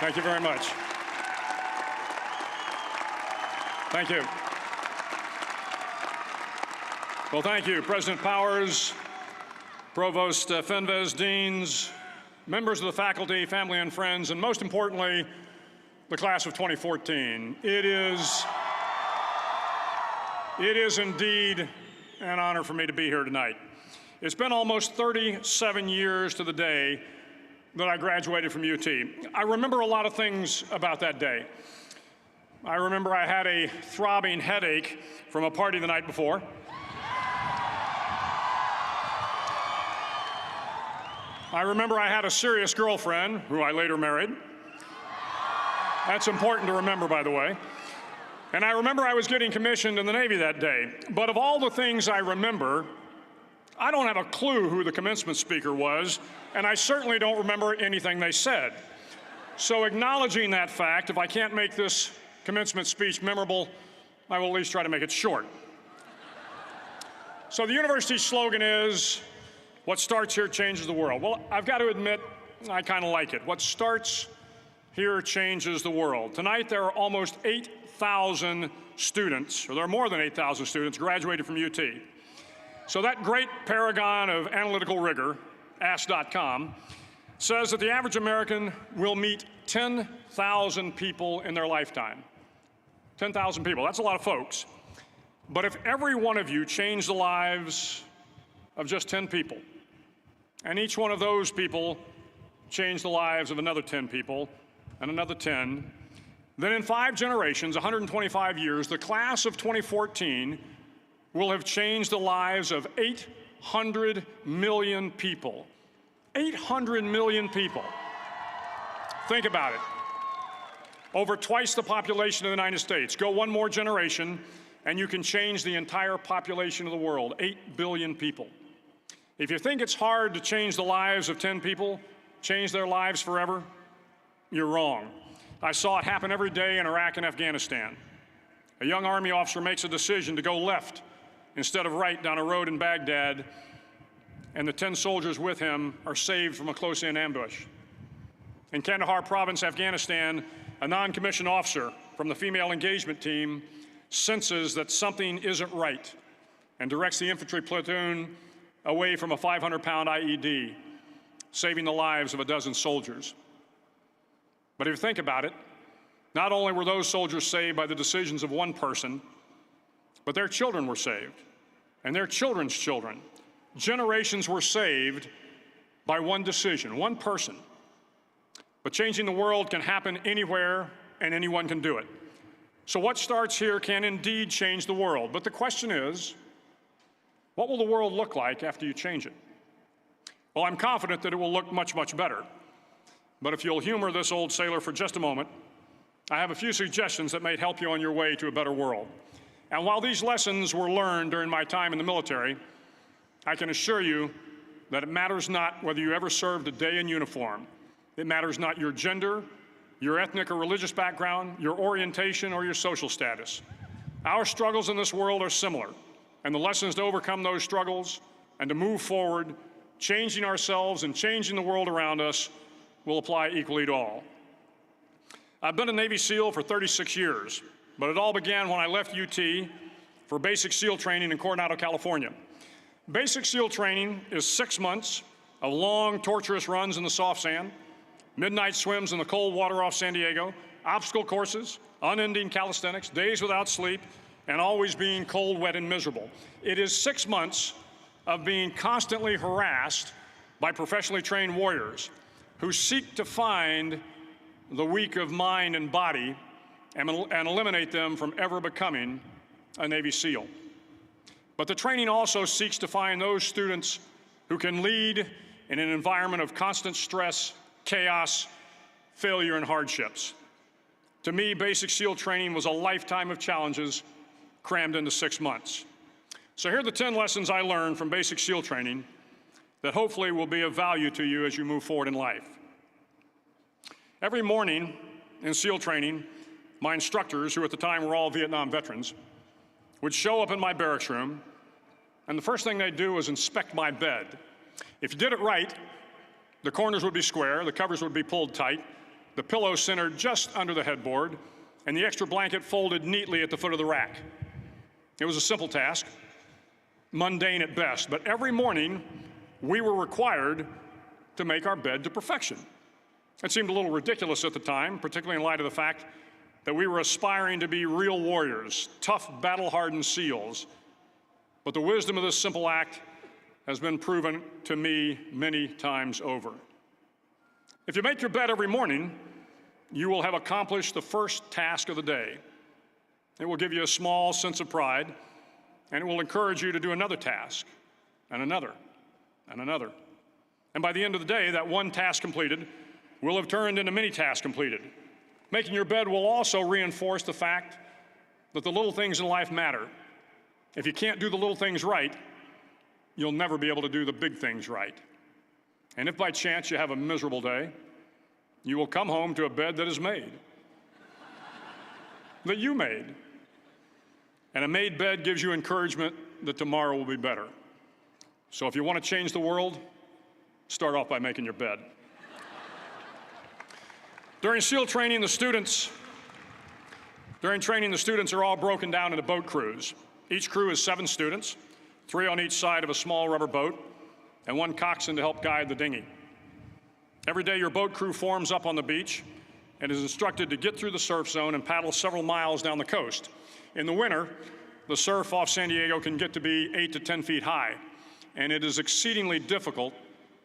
Thank you very much. Thank you. Well, thank you, President Powers, Provost Fenves, deans, members of the faculty, family and friends, and most importantly, the class of 2014. It is indeed an honor for me to be here tonight. It's been almost 37 years to the day that I graduated from UT. I remember a lot of things about that day. I remember I had a throbbing headache from a party the night before. I remember I had a serious girlfriend, who I later married. That's important to remember, by the way. And I remember I was getting commissioned in the Navy that day. But of all the things I remember, I don't have a clue who the commencement speaker was, and I certainly don't remember anything they said. So acknowledging that fact, if I can't make this commencement speech memorable, I will at least try to make it short. So the university's slogan is, "What starts here changes the world." Well, I've got to admit, I kind of like it. What starts here changes the world. Tonight, there are almost 8,000 students, or there are more than 8,000 students graduated from UT. So that great paragon of analytical rigor, Ask.com, says that the average American will meet 10,000 people in their lifetime. 10,000 people, that's a lot of folks. But if every one of you changed the lives of just 10 people, and each one of those people changed the lives of another 10 people, and another 10, then in 5 generations, 125 years, the class of 2014 will have changed the lives of 800 million people. 800 million people. Think about it. Over twice the population of the United States. Go one more generation, and you can change the entire population of the world, 8 billion people. If you think it's hard to change the lives of 10 people, change their lives forever, you're wrong. I saw it happen every day in Iraq and Afghanistan. A young Army officer makes a decision to go left instead of right down a road in Baghdad, and the 10 soldiers with him are saved from a close-in ambush. In Kandahar province, Afghanistan, a non-commissioned officer from the female engagement team senses that something isn't right and directs the infantry platoon away from a 500-pound IED, saving the lives of a dozen soldiers. But if you think about it, not only were those soldiers saved by the decisions of one person, but their children were saved, and their children's children. Generations were saved by one decision, one person. But changing the world can happen anywhere, and anyone can do it. So what starts here can indeed change the world. But the question is, what will the world look like after you change it? Well, I'm confident that it will look much, much better. But if you'll humor this old sailor for just a moment, I have a few suggestions that may help you on your way to a better world. And while these lessons were learned during my time in the military, I can assure you that it matters not whether you ever served a day in uniform. It matters not your gender, your ethnic or religious background, your orientation, or your social status. Our struggles in this world are similar, and the lessons to overcome those struggles and to move forward, changing ourselves and changing the world around us, will apply equally to all. I've been a Navy SEAL for 36 years, but it all began when I left UT for basic SEAL training in Coronado, California. Basic SEAL training is 6 months of long, torturous runs in the soft sand, midnight swims in the cold water off San Diego, obstacle courses, unending calisthenics, days without sleep, and always being cold, wet, and miserable. It is 6 months of being constantly harassed by professionally trained warriors who seek to find the weak of mind and body and eliminate them from ever becoming a Navy SEAL. But the training also seeks to find those students who can lead in an environment of constant stress, chaos, failure, and hardships. To me, basic SEAL training was a lifetime of challenges crammed into 6 months. So here are the 10 lessons I learned from basic SEAL training that hopefully will be of value to you as you move forward in life. Every morning in SEAL training, my instructors, who at the time were all Vietnam veterans, would show up in my barracks room, and the first thing they'd do was inspect my bed. If you did it right, the corners would be square, the covers would be pulled tight, the pillow centered just under the headboard, and the extra blanket folded neatly at the foot of the rack. It was a simple task, mundane at best, but every morning we were required to make our bed to perfection. It seemed a little ridiculous at the time, particularly in light of the fact that we were aspiring to be real warriors, tough, battle-hardened SEALs. But the wisdom of this simple act has been proven to me many times over. If you make your bed every morning, you will have accomplished the first task of the day. It will give you a small sense of pride, and it will encourage you to do another task, and another, and another. And by the end of the day, that one task completed will have turned into many tasks completed. Making your bed will also reinforce the fact that the little things in life matter. If you can't do the little things right, you'll never be able to do the big things right. And if by chance you have a miserable day, you will come home to a bed that is made, that you made. And a made bed gives you encouragement that tomorrow will be better. So if you want to change the world, start off by making your bed. During SEAL training, the students are all broken down into boat crews. Each crew is 7 students, 3 on each side of a small rubber boat, and 1 coxswain to help guide the dinghy. Every day, your boat crew forms up on the beach and is instructed to get through the surf zone and paddle several miles down the coast. In the winter, the surf off San Diego can get to be 8 to 10 feet high, and it is exceedingly difficult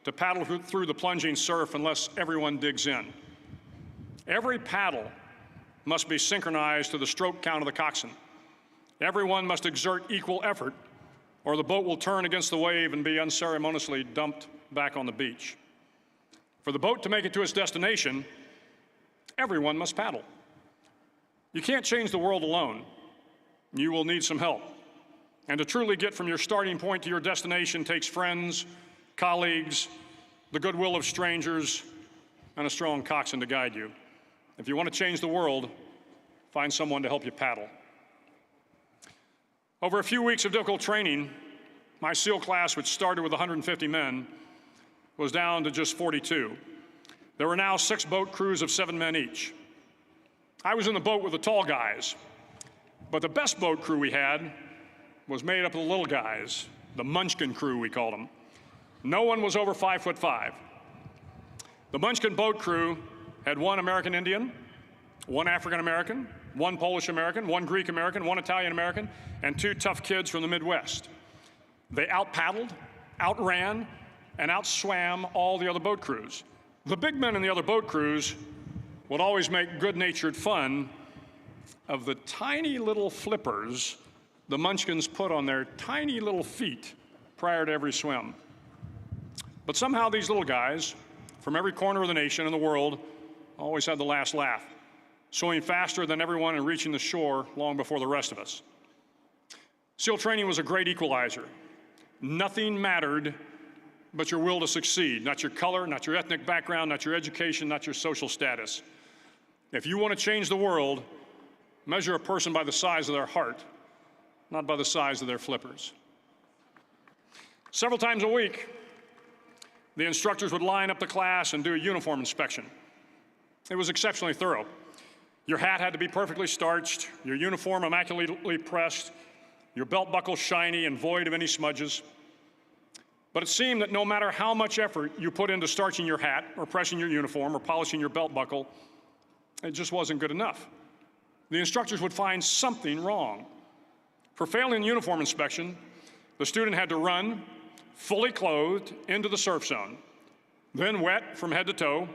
to paddle through the plunging surf unless everyone digs in. Every paddle must be synchronized to the stroke count of the coxswain. Everyone must exert equal effort, or the boat will turn against the wave and be unceremoniously dumped back on the beach. For the boat to make it to its destination, everyone must paddle. You can't change the world alone. You will need some help. And to truly get from your starting point to your destination takes friends, colleagues, the goodwill of strangers, and a strong coxswain to guide you. If you want to change the world, find someone to help you paddle. Over a few weeks of difficult training, my SEAL class, which started with 150 men, was down to just 42. There were now 6 boat crews of 7 men each. I was in the boat with the tall guys, but the best boat crew we had was made up of the little guys, the Munchkin crew, we called them. No one was over 5'5". The Munchkin boat crew had 1 American Indian, 1 African American, 1 Polish American, 1 Greek American, 1 Italian American, and 2 tough kids from the Midwest. They out-paddled, outran, and outswam all the other boat crews. The big men in the other boat crews would always make good-natured fun of the tiny little flippers the Munchkins put on their tiny little feet prior to every swim. But somehow these little guys from every corner of the nation and the world always had the last laugh, swimming faster than everyone and reaching the shore long before the rest of us. SEAL training was a great equalizer. Nothing mattered but your will to succeed, not your color, not your ethnic background, not your education, not your social status. If you want to change the world, measure a person by the size of their heart, not by the size of their flippers. Several times a week, the instructors would line up the class and do a uniform inspection. It was exceptionally thorough. Your hat had to be perfectly starched, your uniform immaculately pressed, your belt buckle shiny and void of any smudges. But it seemed that no matter how much effort you put into starching your hat or pressing your uniform or polishing your belt buckle, it just wasn't good enough. The instructors would find something wrong. For failing the uniform inspection, the student had to run, fully clothed, into the surf zone, then wet from head to toe,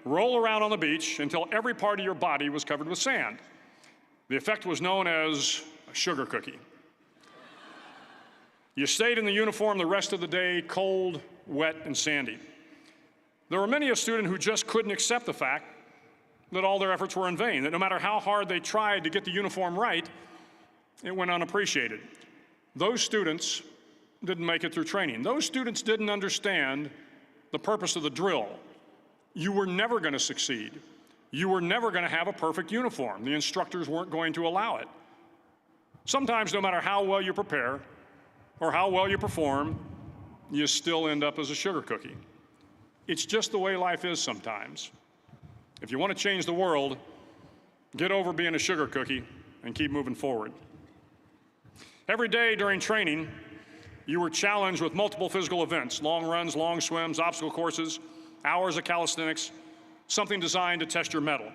roll around on the beach until every part of your body was covered with sand. The effect was known as a sugar cookie. You stayed in the uniform the rest of the day, cold, wet, and sandy. There were many a student who just couldn't accept the fact that all their efforts were in vain, that no matter how hard they tried to get the uniform right, it went unappreciated. Those students didn't make it through training. Those students didn't understand the purpose of the drill. You were never going to succeed. You were never going to have a perfect uniform. The instructors weren't going to allow it. Sometimes, no matter how well you prepare or how well you perform, you still end up as a sugar cookie. It's just the way life is sometimes. If you want to change the world, get over being a sugar cookie and keep moving forward. Every day during training, you were challenged with multiple physical events: long runs, long swims, obstacle courses, hours of calisthenics, something designed to test your mettle.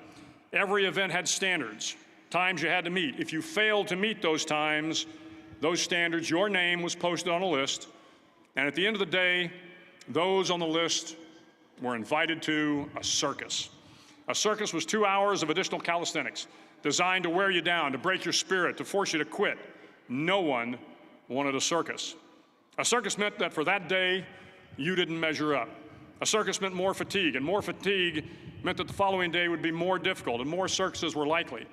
Every event had standards, times you had to meet. If you failed to meet those times, those standards, your name was posted on a list, and at the end of the day, those on the list were invited to a circus. A circus was 2 hours of additional calisthenics, designed to wear you down, to break your spirit, to force you to quit. No one wanted a circus. A circus meant that for that day, you didn't measure up. A circus meant more fatigue, and more fatigue meant that the following day would be more difficult, and more circuses were likely.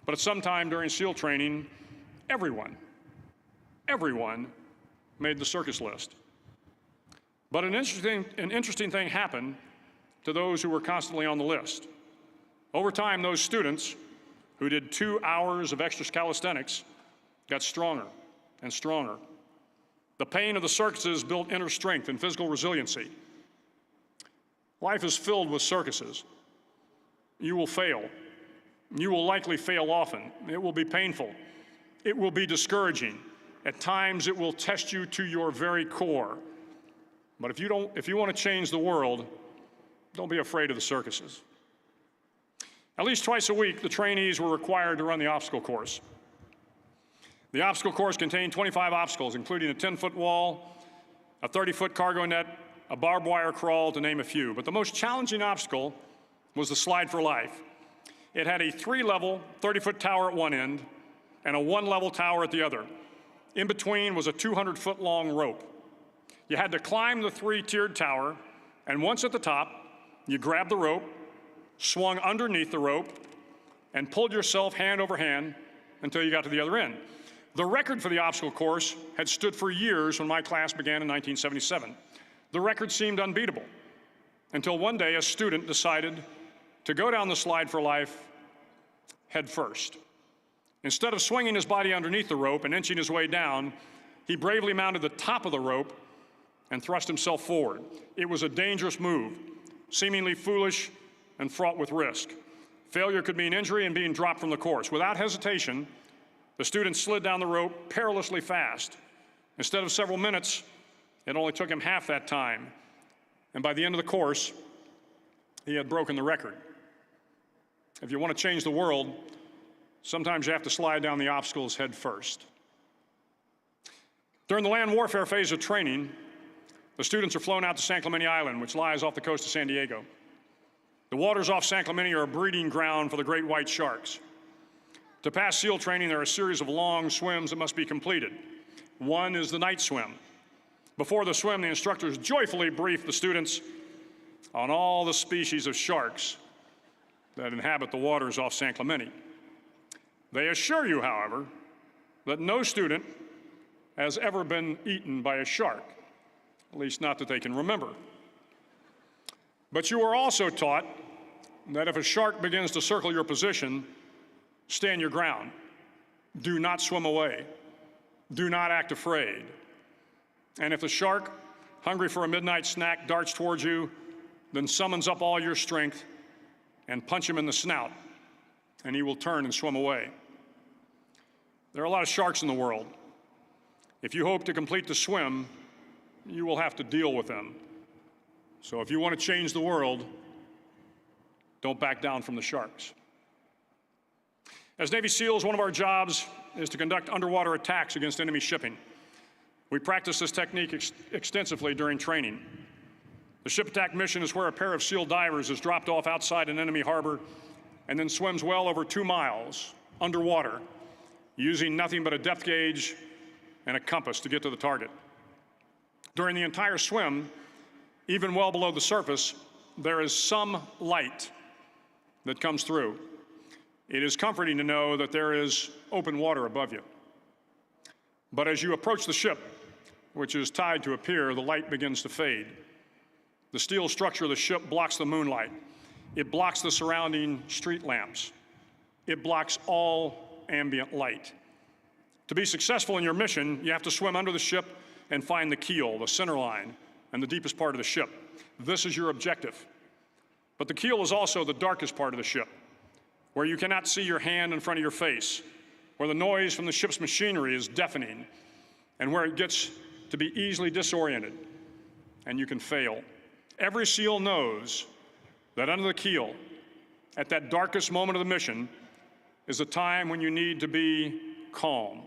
But at some time during SEAL training, everyone made the circus list. But an interesting thing happened to those who were constantly on the list. Over time, those students who did 2 hours of extra calisthenics got stronger and stronger. The pain of the circuses built inner strength and physical resiliency. Life is filled with circuses. You will fail. You will likely fail often. It will be painful. It will be discouraging. At times, it will test you to your very core. But if you want to change the world, don't be afraid of the circuses. At least twice a week, the trainees were required to run the obstacle course. The obstacle course contained 25 obstacles, including a 10-foot wall, a 30-foot cargo net, a barbed wire crawl, to name a few. But the most challenging obstacle was the slide for life. It had a 3-level, 30-foot tower at one end and a 1-level tower at the other. In between was a 200-foot-long rope. You had to climb the 3-tiered tower, and once at the top, you grabbed the rope, swung underneath the rope, and pulled yourself hand over hand until you got to the other end. The record for the obstacle course had stood for years when my class began in 1977. The record seemed unbeatable until one day a student decided to go down the slide for life head first. Instead of swinging his body underneath the rope and inching his way down, he bravely mounted the top of the rope and thrust himself forward. It was a dangerous move, seemingly foolish and fraught with risk. Failure could mean injury and being dropped from the course. Without hesitation, the student slid down the rope perilously fast. Instead of several minutes, it only took him half that time. And by the end of the course, he had broken the record. If you want to change the world, sometimes you have to slide down the obstacles head first. During the land warfare phase of training, the students are flown out to San Clemente Island, which lies off the coast of San Diego. The waters off San Clemente are a breeding ground for the great white sharks. To pass SEAL training, there are a series of long swims that must be completed. One is the night swim. Before the swim, the instructors joyfully brief the students on all the species of sharks that inhabit the waters off San Clemente. They assure you, however, that no student has ever been eaten by a shark, at least not that they can remember. But you are also taught that if a shark begins to circle your position, stand your ground. Do not swim away. Do not act afraid. And if the shark, hungry for a midnight snack, darts towards you, then summons up all your strength and punch him in the snout, and he will turn and swim away. There are a lot of sharks in the world. If you hope to complete the swim, you will have to deal with them. So if you want to change the world, don't back down from the sharks. As Navy SEALs, one of our jobs is to conduct underwater attacks against enemy shipping. We practice this technique extensively during training. The ship attack mission is where a pair of SEAL divers is dropped off outside an enemy harbor and then swims well over 2 miles underwater, using nothing but a depth gauge and a compass to get to the target. During the entire swim, even well below the surface, there is some light that comes through. It is comforting to know that there is open water above you. But as you approach the ship, which is tied to a pier, the light begins to fade. The steel structure of the ship blocks the moonlight. It blocks the surrounding street lamps. It blocks all ambient light. To be successful in your mission, you have to swim under the ship and find the keel, the center line, and the deepest part of the ship. This is your objective. But the keel is also the darkest part of the ship, where you cannot see your hand in front of your face, where the noise from the ship's machinery is deafening, and where it gets to be easily disoriented, and you can fail. Every SEAL knows that under the keel, at that darkest moment of the mission, is a time when you need to be calm,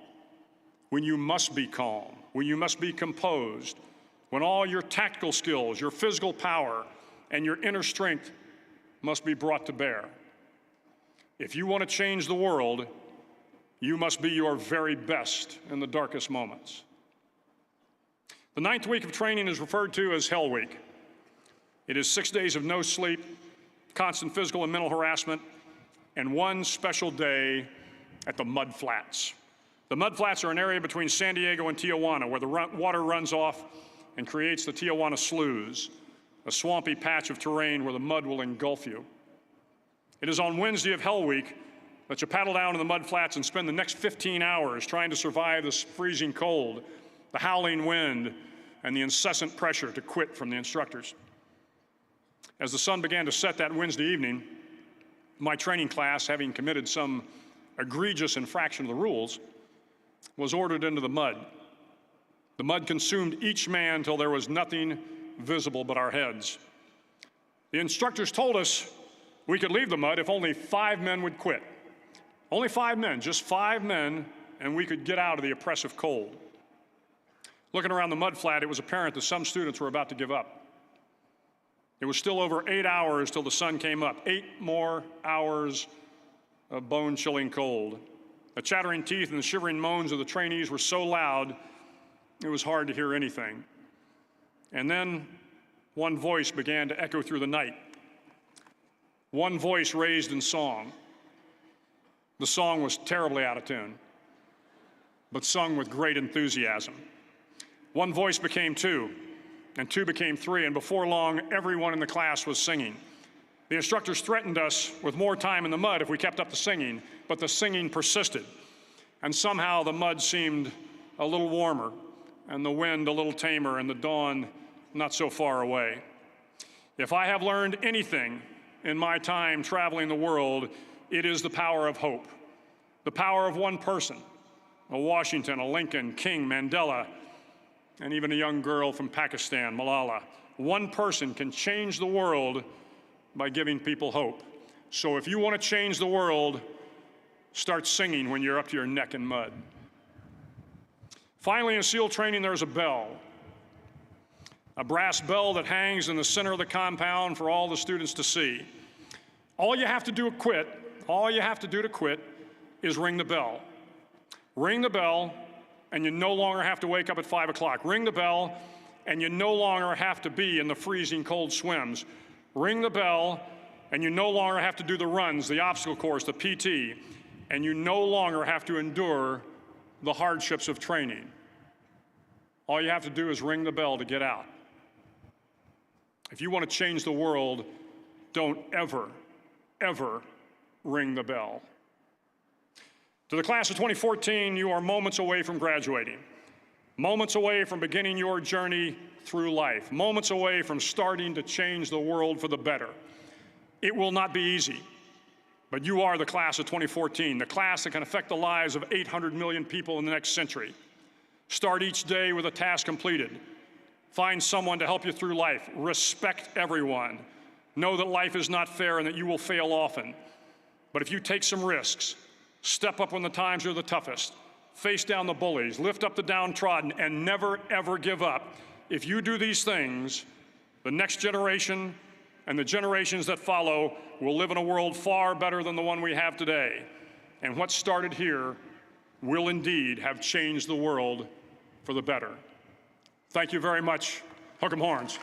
when you must be calm, when you must be composed, when all your tactical skills, your physical power, and your inner strength must be brought to bear. If you want to change the world, you must be your very best in the darkest moments. The 9th week of training is referred to as Hell Week. It is 6 days of no sleep, constant physical and mental harassment, and one special day at the Mud Flats. The Mud Flats are an area between San Diego and Tijuana where the water runs off and creates the Tijuana Sloughs, a swampy patch of terrain where the mud will engulf you. It is on Wednesday of Hell Week that you paddle down to the Mud Flats and spend the next 15 hours trying to survive this freezing cold, the howling wind, and the incessant pressure to quit from the instructors. As the sun began to set that Wednesday evening, my training class, having committed some egregious infraction of the rules, was ordered into the mud. The mud consumed each man till there was nothing visible but our heads. The instructors told us we could leave the mud if only 5 men would quit. Only 5 men, just 5 men, and we could get out of the oppressive cold. Looking around the mud flat, it was apparent that some students were about to give up. It was still over 8 hours till the sun came up, 8 more hours of bone-chilling cold. The chattering teeth and the shivering moans of the trainees were so loud, it was hard to hear anything. And then one voice began to echo through the night. One voice raised in song. The song was terribly out of tune, but sung with great enthusiasm. One voice became 2, and 2 became 3, and before long, everyone in the class was singing. The instructors threatened us with more time in the mud if we kept up the singing, but the singing persisted. And somehow the mud seemed a little warmer, and the wind a little tamer, and the dawn not so far away. If I have learned anything in my time traveling the world, it is the power of hope. The power of one person, a Washington, a Lincoln, King, Mandela, and even a young girl from Pakistan, Malala. One person can change the world by giving people hope. So if you want to change the world, start singing when you're up to your neck in mud. Finally, in SEAL training, there's a bell. A brass bell that hangs in the center of the compound for all the students to see. All you have to do to quit is ring the bell. Ring the bell, and you no longer have to wake up at 5 o'clock. Ring the bell, and you no longer have to be in the freezing cold swims. Ring the bell, and you no longer have to do the runs, the obstacle course, the PT, and you no longer have to endure the hardships of training. All you have to do is ring the bell to get out. If you want to change the world, don't ever, ever ring the bell. To the class of 2014, you are moments away from graduating, moments away from beginning your journey through life, moments away from starting to change the world for the better. It will not be easy, but you are the class of 2014, the class that can affect the lives of 800 million people in the next century. Start each day with a task completed. Find someone to help you through life. Respect everyone. Know that life is not fair and that you will fail often. But if you take some risks, step up when the times are the toughest, face down the bullies, lift up the downtrodden, and never, ever give up. If you do these things, the next generation and the generations that follow will live in a world far better than the one we have today. And what started here will indeed have changed the world for the better. Thank you very much. Hook 'em horns.